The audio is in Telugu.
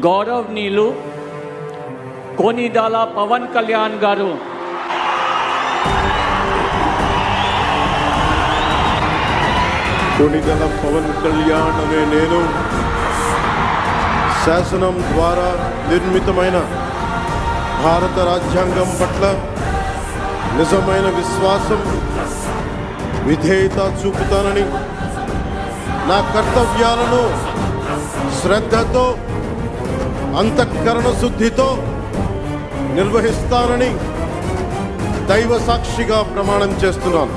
గౌరవనీయులు కోనిదాల పవన్ కళ్యాణ్ గారు కొనిదల పవన్ కళ్యాణ్ అనే నేను శాసనం ద్వారా నిర్మితమైన భారత రాజ్యాంగం పట్ల నిజమైన విశ్వాసం విధేయత చూపుతానని, నా కర్తవ్యాలను శ్రద్ధతో అంతఃకరణ శుద్ధితో నిర్వహిస్తానని దైవ సాక్షిగా ప్రమాణం చేస్తున్నాను.